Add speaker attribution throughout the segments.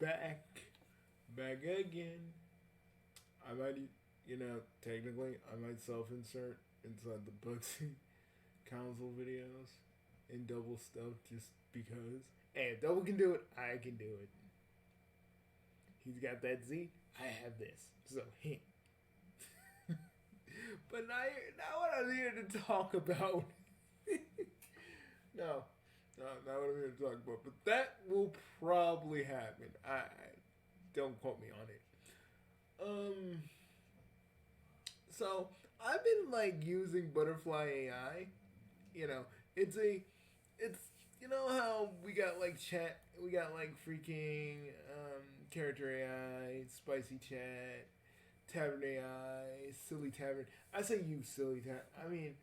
Speaker 1: back again. I might, technically, I might self-insert inside the Bugsy console videos and double stuff just because. Hey, if Double can do it, I can do it. He's got that Z, I have this. So, hint. But now what I'm here to talk about. No, not what I'm here to talk about. But that will probably happen. I don't quote me on it. So I've been like using Butterfly AI. You know, it's you know how we got like chat, we got like freaking character AI, spicy chat, tavern AI, silly tavern. I say use silly tavern. I mean,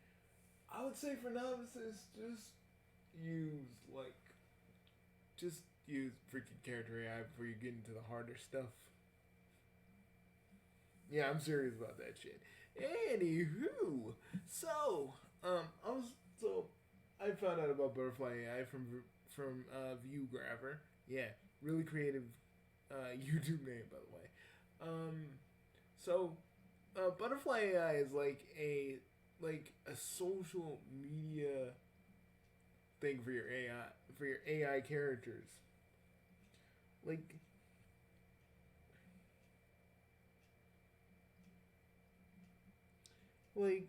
Speaker 1: I would say for novices, use like just use freaking character AI before you get into the harder stuff. Yeah, I'm serious about that shit. Anywho, so I was so I found out about Butterfly AI from ViewGrabber. Yeah, really creative YouTube name, by the way. So Butterfly AI is like a social media thing for your AI characters. Like like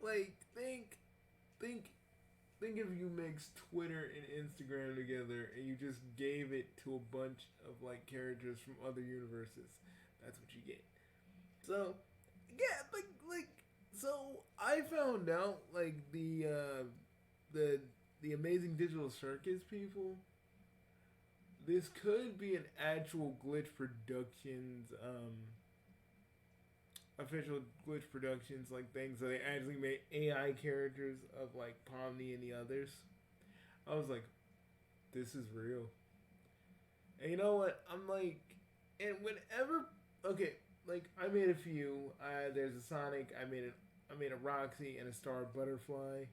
Speaker 1: like think think if you mix Twitter and Instagram together and you just gave it to a bunch of like characters from other universes. That's what you get. So yeah, like so I found out like the the amazing digital circus people. This could be an actual Glitch Productions official Glitch Productions like things. So they actually made AI characters of like Pomni and the others. I was like, this is real. And you know what? I'm like, and whenever, okay, like I made a few. There's a Sonic. I made a Roxy and a Star Butterfly.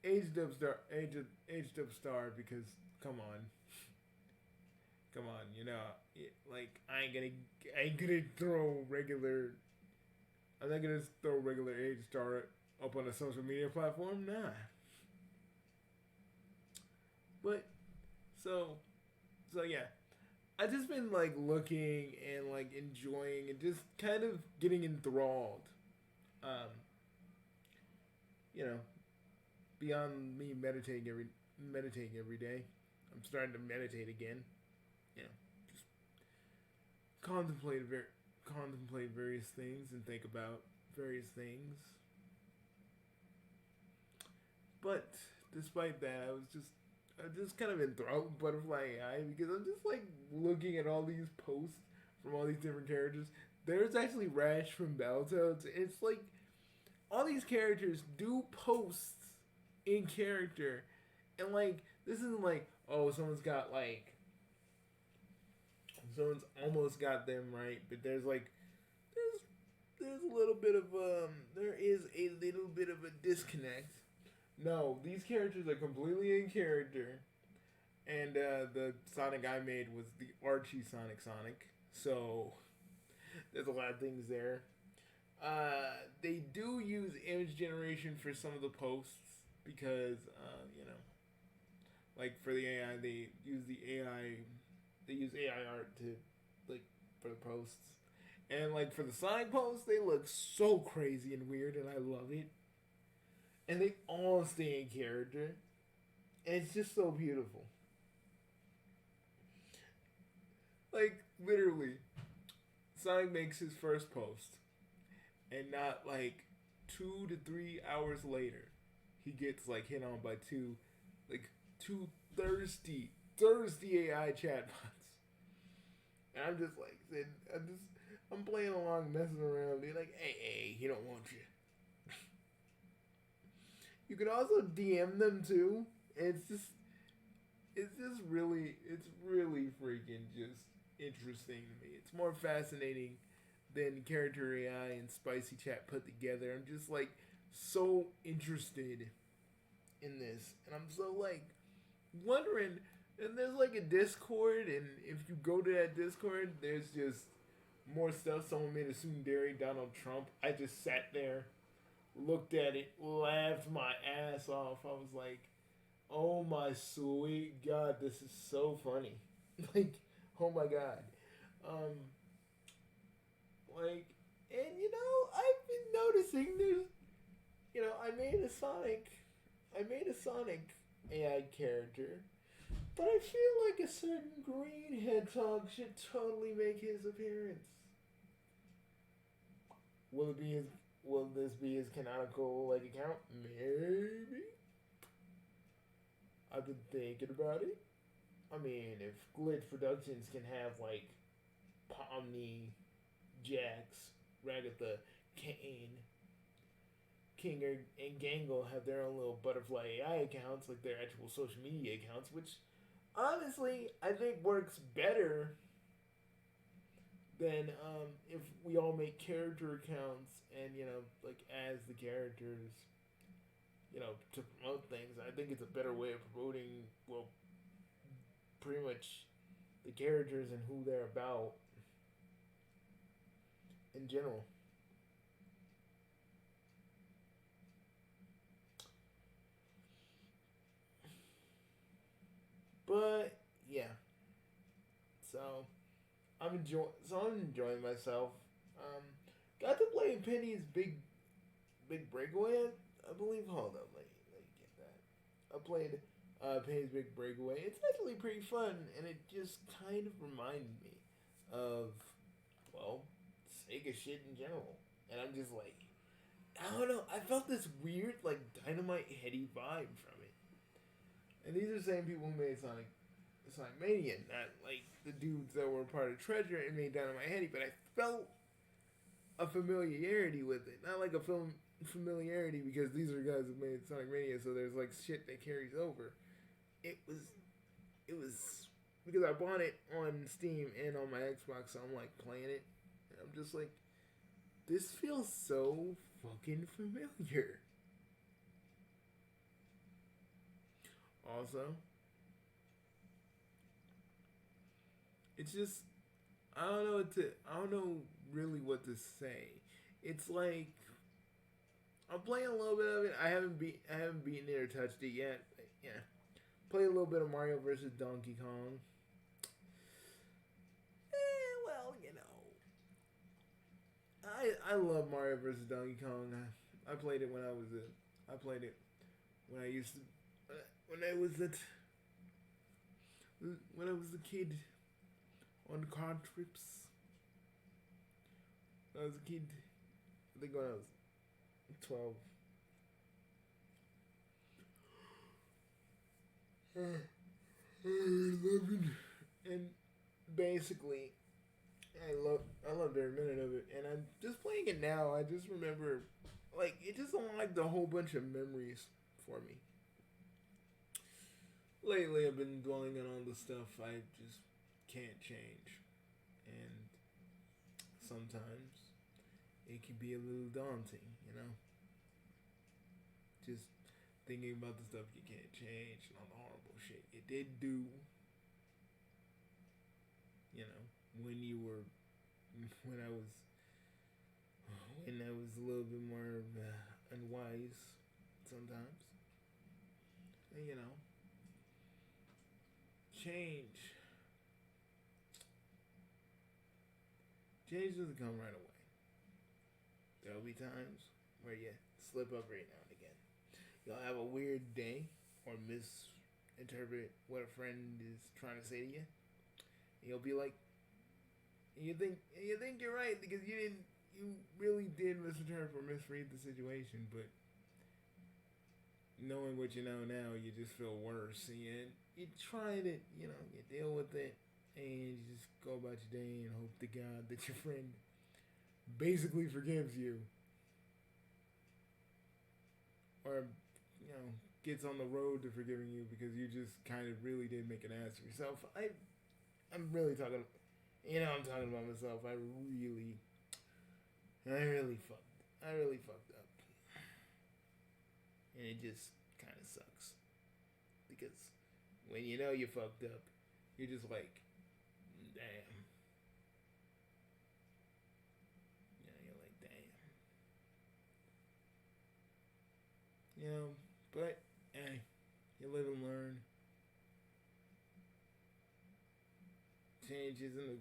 Speaker 1: Aged up Star because come on, come on, like I ain't gonna throw regular. I'm not gonna throw regular Age Star up on a social media platform. Nah, but so yeah, I just been like looking and like enjoying and just kind of getting enthralled. Um, you know, beyond me meditating every day, I'm starting to meditate again. You know, just contemplate various things and think about various things. But despite that, I just kind of enthralled with Butterfly AI because I'm just like looking at all these posts from all these different characters. There's actually Rash from Battletoads. It's like all these characters do posts in character, and like this isn't like oh someone's almost got them right, but there's a little bit of there is a little bit of a disconnect. No, these characters are completely in character, and the Sonic I made was the Archie Sonic. So there's a lot of things there. They do use image generation for some of the posts because like for the AI, they use AI art to like for the posts, and like for the Sonic posts, they look so crazy and weird, and I love it. And they all stay in character, and it's just so beautiful. Like literally, Sonic makes his first post, and not like 2 to 3 hours later, he gets like hit on by two thirsty AI chatbots. And I'm just like sitting, I'm playing along, messing around, being like, hey, he don't want you. You can also DM them too. It's really freaking just interesting to me. It's more fascinating than character AI and spicy chat put together. I'm just like so interested in this, and I'm so like wondering, and there's like a Discord, and if you go to that Discord, there's just more stuff. Someone made a tsundere Donald Trump. I just sat there, looked at it, laughed my ass off. I was like, oh my sweet God, this is so funny. Like, oh my God. Um, like, and I've been noticing there's, I made a Sonic AI character, but I feel like a certain green hedgehog should totally make his appearance. Will it be his? Will this be his canonical account? Maybe. I've been thinking about it. I mean, if Glitch Productions can have like Pomni, Jax, Ragatha, Kane, King, and Gangle have their own little butterfly AI accounts, like their actual social media accounts, which honestly I think works better than if we all make character accounts and like as the characters, to promote things. I think it's a better way of promoting, well, pretty much the characters and who they're about in general. But yeah, so I'm enjoying myself. Um, got to play Penny's big breakaway. I believe. Hold on, let me get that. I played Penny's Big Breakaway. It's actually pretty fun, and it just kind of reminded me of, well, Sega shit in general. And I'm just like, I don't know. I felt this weird, like, Dynamite heady vibe from it. And these are the same people who made Sonic Mania, not like the dudes that were part of Treasure and made Dynamite heady. But I felt a familiarity with it, not like a film familiarity because these are guys who made Sonic Mania, so there's like shit that carries over. It was, it was because I bought it on Steam and on my Xbox, so I'm like playing it, and I'm just like, this feels so fucking familiar. Also, it's just I don't know really what to say. It's like I'm playing a little bit of it. I haven't beaten it or touched it yet. But yeah, play a little bit of Mario versus Donkey Kong. Well, I love Mario versus Donkey Kong. I played it when I played it when I used to when I was at when I was a kid on car trips. When I was a kid, I think when I was 12. Uh, 11. And basically, I loved every minute of it. And I'm just playing it now. I just remember, like, it just unlocked a whole bunch of memories for me. Lately, I've been dwelling on all the stuff I just can't change, and sometimes it can be a little daunting, Just thinking about the stuff you can't change and all the horrible shit you did do, when you were, when I was, when I was a little bit more unwise sometimes. And, change. Change doesn't come right away. There'll be times where you slip up every now and again. You'll have a weird day or misinterpret what a friend is trying to say to you. And you'll be like, you think you're right because you really did misinterpret or misread the situation, but knowing what you know now, you just feel worse. And you try to, you deal with it, and you just go about your day and hope to God that your friend basically forgives you, or gets on the road to forgiving you because you just kind of really did make an ass of yourself. I'm really talking, I'm talking about myself. I really fucked up, and it just kind of sucks because when you know you fucked up, you're just like, damn. You know, you're like, damn. You know, but hey, you live and learn. Change isn't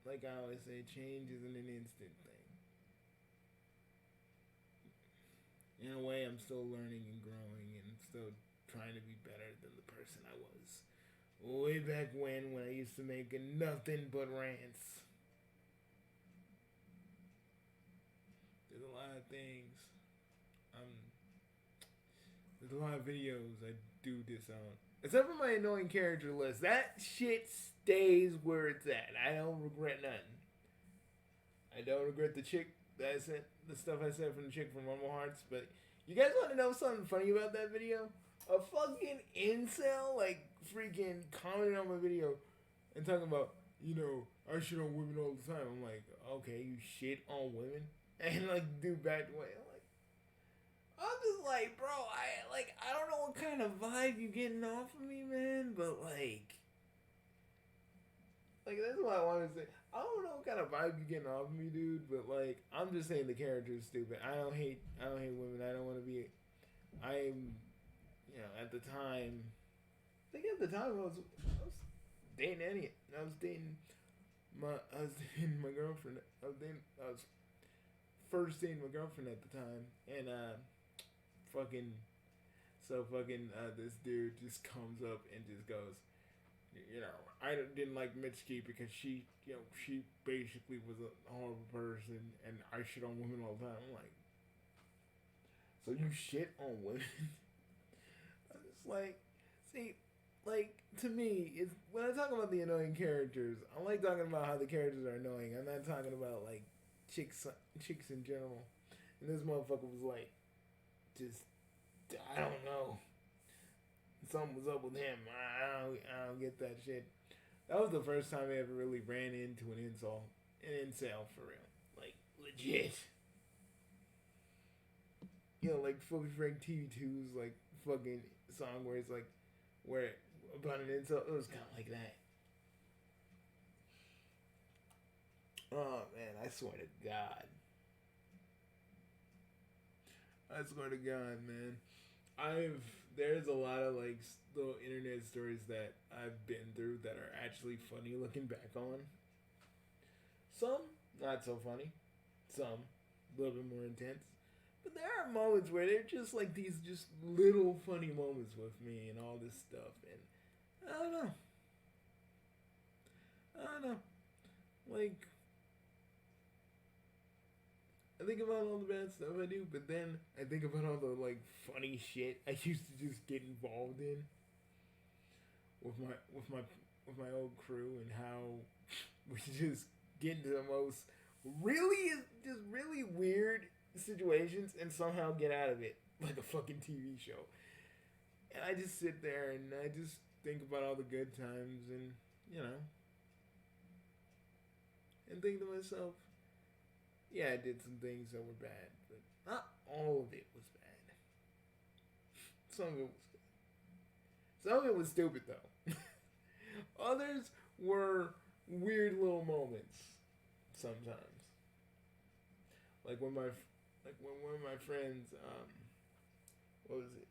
Speaker 1: like I always say, change isn't an instant thing. In a way, I'm still learning and growing and still trying to be better than the person I was way back when I used to make nothing but rants. There's a lot of things. Um, there's a lot of videos I do this on. Except for my annoying character list. That shit stays where it's at. I don't regret nothing. I don't regret the chick that I sent, the stuff I sent from the chick from Rumble Hearts, but you guys want to know something funny about that video? A fucking incel, like, freaking commented on my video and talking about, you know, I shit on women all the time. I'm like, okay, you shit on women? And, like, do back away. I'm just like, bro, I don't know what kind of vibe you getting off of me, man, but, that's what I want to say. I don't know what kind of vibe you getting off of me, dude, but, like, I'm just saying the character is stupid. I don't hate women. I don't want to be, I'm, you know, at the time, I think at the time I was dating Annie. I was dating my girlfriend. I was first dating my girlfriend at the time, and, this dude just comes up and just goes, you know, I didn't like Mitski because she basically was a horrible person, and I shit on women all the time. I'm like, so you shit on women? I'm just like, see, like, to me, it's when I talk about the annoying characters, I like talking about how the characters are annoying. I'm not talking about, like, chicks in general. And this motherfucker was like, just, I don't know. Something was up with him. I don't get that shit. That was the first time I ever really ran into an incel for real. Like, legit. You know, like Fully Frank TV2's like fucking song where it's like, where about an incel. It was kind of like that. Oh man, I swear to God. I swear to God, man. There's a lot of like little internet stories that I've been through that are actually funny looking back on. Some not so funny, some a little bit more intense. But there are moments where they're just like these just little funny moments with me and all this stuff, and I don't know. I don't know. Like, I think about all the bad stuff I do, but then I think about all the like funny shit I used to just get involved in with my old crew, and how we just get into the most really weird situations and somehow get out of it like a fucking TV show. And I just sit there and I just think about all the good times, and you know, and think to myself, yeah, I did some things that were bad, but not all of it was bad. Some of it was good. Some of it was stupid though. Others were weird little moments. Sometimes, when one of my friends, what was it?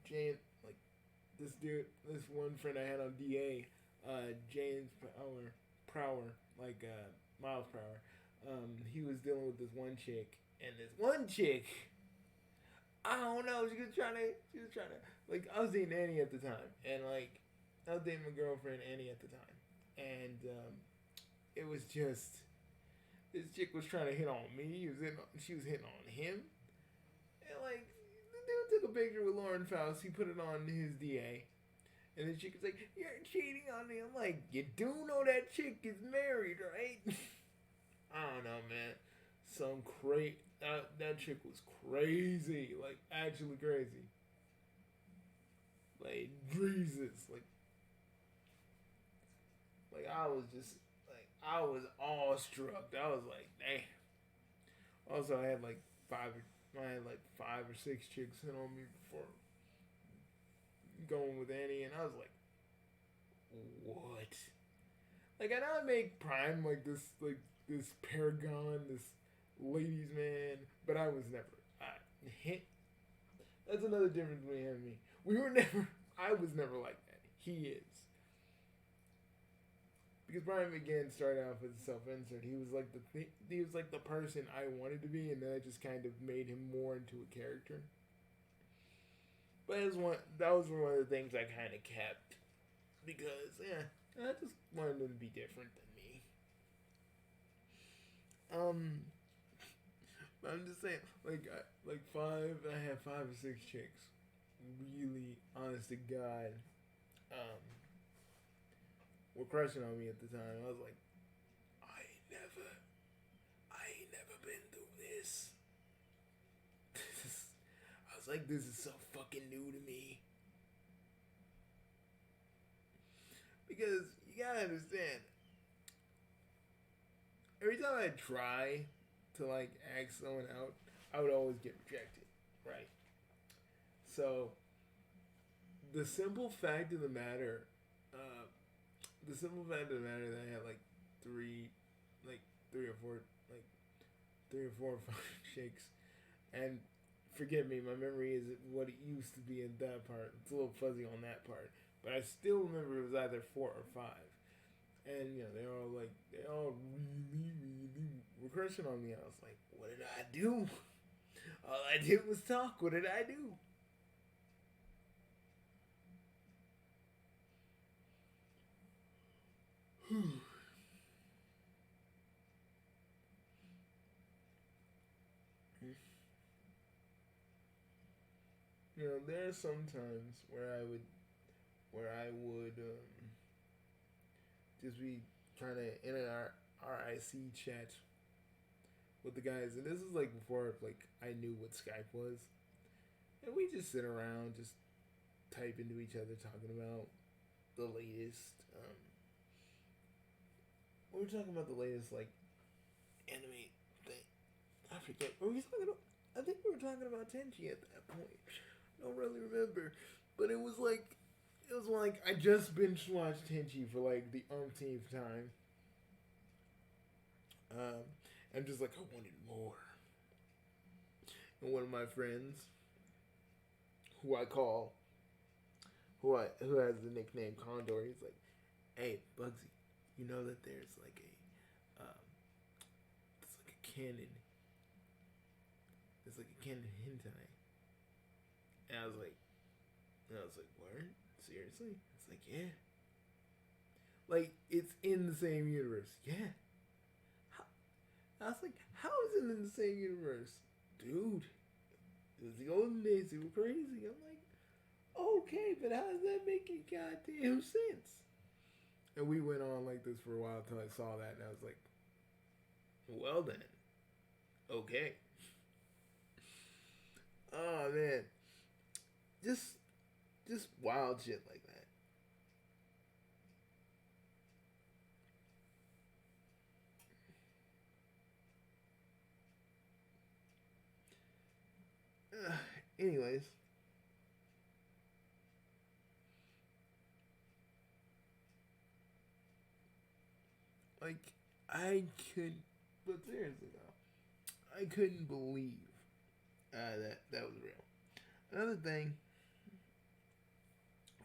Speaker 1: James, like this one friend I had on DA, James Prower, Miles Prower. He was dealing with this one chick, and this one chick, I don't know, she was trying to, like, I was dating Annie at the time, and, like, I was dating my girlfriend Annie at the time, and, it was just, this chick was trying to hit on me, she was hitting on him, and, like, the dude took a picture with Lauren Faust, he put it on his DA, and the chick was like, you're cheating on me. I'm like, you do know that chick is married, right? I don't know, man. That chick was crazy. Like, actually crazy. Like, Jesus. Like I was just, like, I was awestruck. I was like, damn. Also, I had like five or six chicks hit on me before going with Annie, and I was like, what? Like, I know I make Prime like this paragon, this ladies man, but I was never. That's another difference between him and me. We were never. I was never like that. He is. Because Brian again started off as a self-insert. He was like he was like the person I wanted to be, and then I just kind of made him more into a character. But that was one of the things I kind of kept because I just wanted him to be different than me. But I'm just saying, I have 5 or 6 chicks, really, honest to God, um, were crushing on me at the time. I was like, I ain't never been through this. I was like, this is so fucking new to me. Because you gotta understand, every time I try to like ask someone out, I would always get rejected, right? So the simple fact of the matter, that I had like three or four, like 3 or 4 or 5 shakes, and forgive me, my memory isn't what it used to be in that part. It's a little fuzzy on that part, but I still remember it was either 4 or 5. And they all really were crushing on me. I was like, what did I do? All I did was talk. What did I do? There are some times where I would just be kind of in an RIC chat with the guys, and this is like before like I knew what Skype was, and we just sit around, just type into each other, talking about the latest. We were talking about the latest like anime thing. I forget. Were we talking about? I think we were talking about Tenchi at that point. I don't really remember, but it was like I just binge watched Tenchi for like the umpteenth time. Um, I'm just like I wanted more. And one of my friends, who I call, who has the nickname Condor, he's like, "Hey, Bugsy, you know that there's like it's like a canon. It's like a canon hentai." And I was like, "What? Seriously?" It's like, "Yeah." Like it's in the same universe. Yeah. How, I was like, "How is it in the same universe, dude?" It was the olden days. They were crazy. I'm like, okay, but how does that make any goddamn sense? And we went on like this for a while until I saw that, and I was like, well then, okay. Oh man, just just wild shit like that. Anyways, like I could, but seriously though, I couldn't believe that was real. Another thing,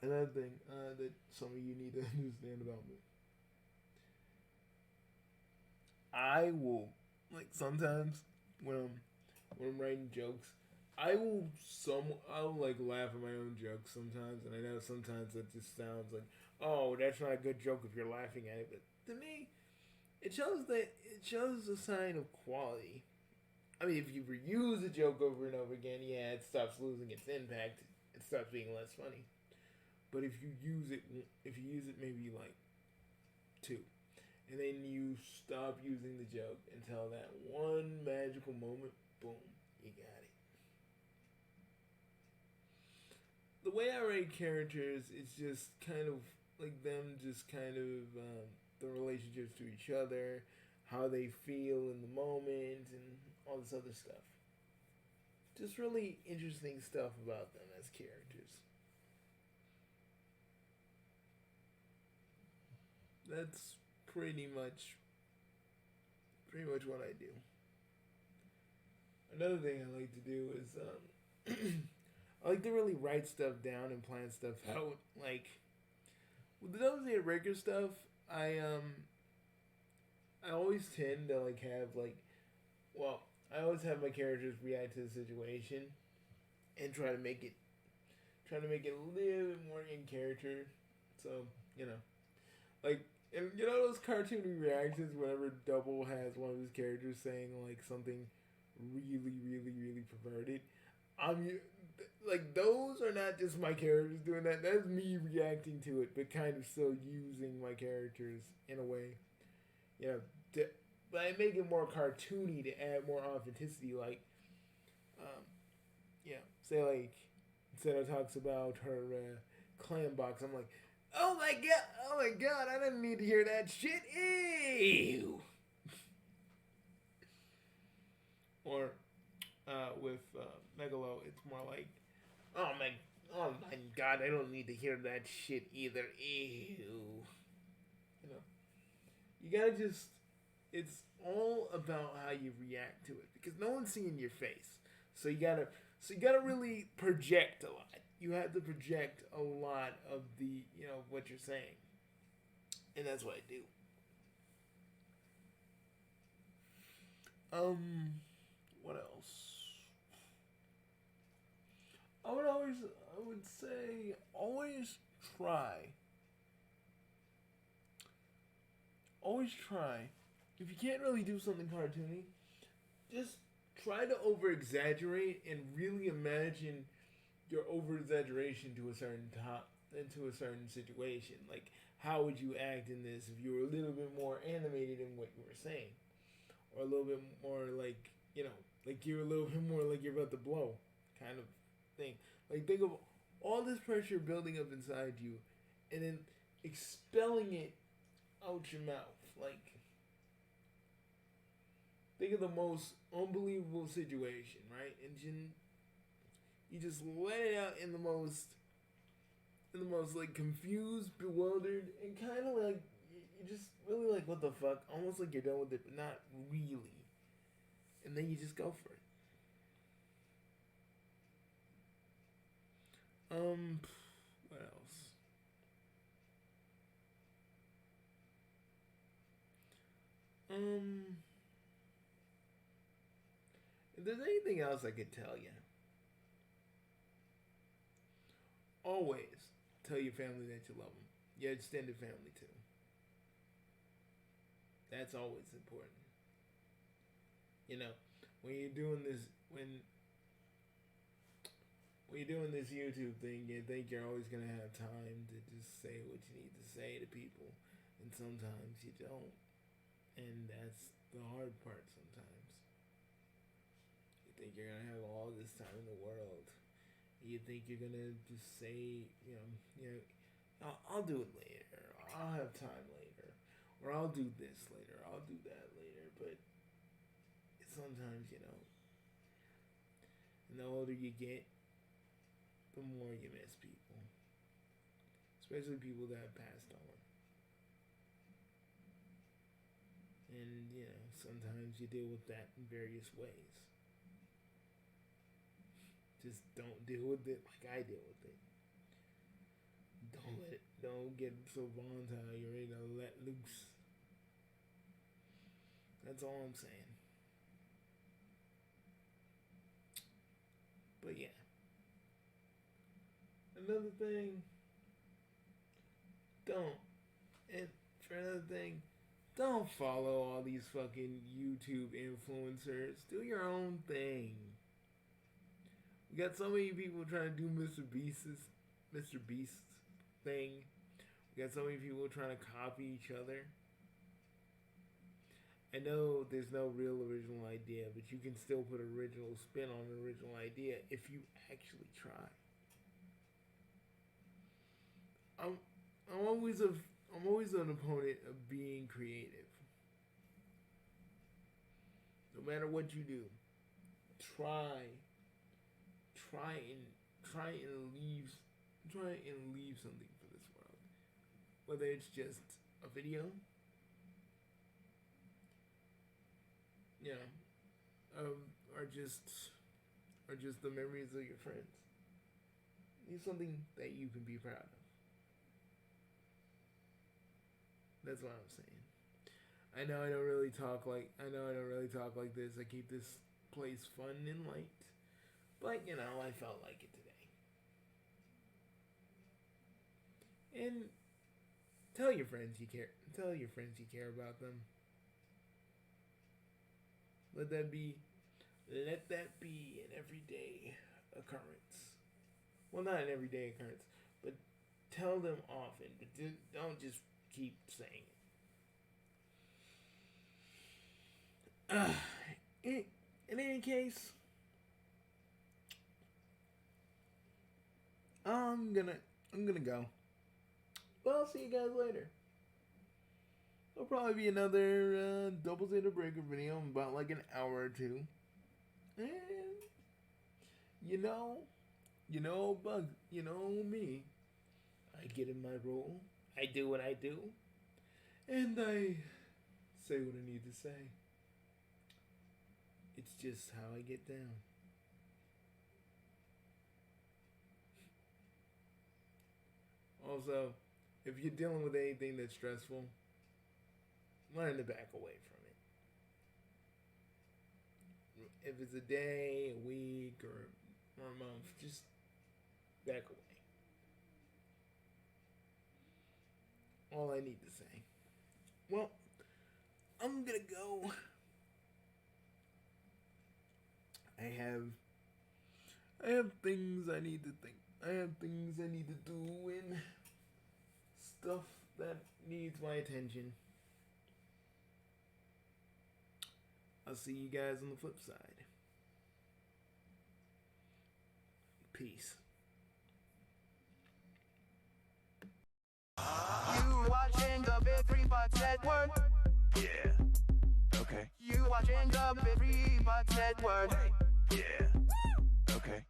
Speaker 1: that some of you need to understand about me. I will like sometimes when I'm writing jokes, I'll like laugh at my own jokes sometimes, and I know sometimes that just sounds like, oh, that's not a good joke if you're laughing at it, but to me, it shows a sign of quality. I mean, if you reuse a joke over and over again, yeah, it stops losing its impact. It stops being less funny. But if you use it maybe like 2, and then you stop using the joke until that one magical moment, boom, you got it. The way I write characters, it's just kind of like them, just kind of the relationships to each other, how they feel in the moment, and all this other stuff. Just really interesting stuff about them as characters. That's pretty much what I do. Another thing I like to do is I like to really write stuff down and plan stuff out. Like with the Thursday and regular stuff, I um I always tend to like have like well I always have my characters react to the situation and try to make it a little bit more in character. So you know like and you know those cartoony reactions whenever Double has one of his characters saying like something really perverted. I'm like those are not just my characters doing that. That's me reacting to it, but kind of still using my characters in a way, you know, to, but I make it more cartoony to add more authenticity. Like, um, yeah, say like Senna talks about her clam box. I'm like, oh my god, I didn't need to hear that shit. Ew. Or with Megalo, it's more like, oh my, oh my god, I don't need to hear that shit either. Ew. You know, you gotta just, it's all about how you react to it because no one's seeing your face. So you gotta really project a lot. You have to project a lot of the, you know, what you're saying, and that's what I do. What else? I would say, always try, always try. If you can't really do something cartoony, just try to over exaggerate and really imagine your over exaggeration to a certain top into a certain situation. Like, how would you act in this if you were a little bit more animated in what you were saying, or a little bit more like you know, like you're a little bit more like you're about to blow, kind of thing. Like think of all this pressure building up inside you, and then expelling it out your mouth. Like think of the most unbelievable situation, right? And you just let it out in the most like confused, bewildered, and kind of like you just really like what the fuck, almost like you're done with it, but not really. And then you just go for it. What else? Um, if there's anything else I could tell you, always tell your family that you love them. Your extended family too. That's always important. You know, when you're doing this, when you're doing this YouTube thing, you think you're always gonna have time to just say what you need to say to people, and sometimes you don't, and that's the hard part. Sometimes you think you're gonna have all this time in the world. You think you're gonna just say, I'll do it later. I'll have time later, or I'll do this later. I'll do that later. But sometimes, and the older you get, the more you miss people, especially people that have passed on. And sometimes you deal with that in various ways. Just don't deal with it like I deal with it. Don't get so volatile you're ready to let loose. That's all I'm saying. But yeah. Another thing, don't. And for another thing, don't follow all these fucking YouTube influencers. Do your own thing. We got so many people trying to do Mr. Beast's thing. We got so many people trying to copy each other. I know there's no real original idea, but you can still put original spin on an original idea if you actually try. I'm I'm always an opponent of being creative. No matter what you do, try try and try and leave try and leave something for this world. Whether it's just a video, you know, or just the memories of your friends. Need something that you can be proud of. That's what I'm saying. I know I don't really talk like this. I keep this place fun and light, but you know I felt like it today. And tell your friends you care. Tell your friends you care about them. Let that be an everyday occurrence. Well, not an everyday occurrence, but tell them often. But don't just keep saying it. In any case, I'm gonna go. Well, I'll see you guys later. There'll probably be another Double Zeta Breaker video in about like an hour or two. And you know me. I get in my role. I do what I do. And I say what I need to say. It's just how I get down. Also, if you're dealing with anything that's stressful, learn to back away from it. If it's a day, a week, or a month, just back away. All I need to say. Well, I'm gonna go. I have things I need to think. I have things I need to do and stuff that needs my attention. I'll see you guys on the flip side. Peace.
Speaker 2: You watching the Big 3 Bucks Network?
Speaker 3: Yeah. Okay.
Speaker 2: You watching the Big 3 Bucks Network?
Speaker 3: Yeah. Okay.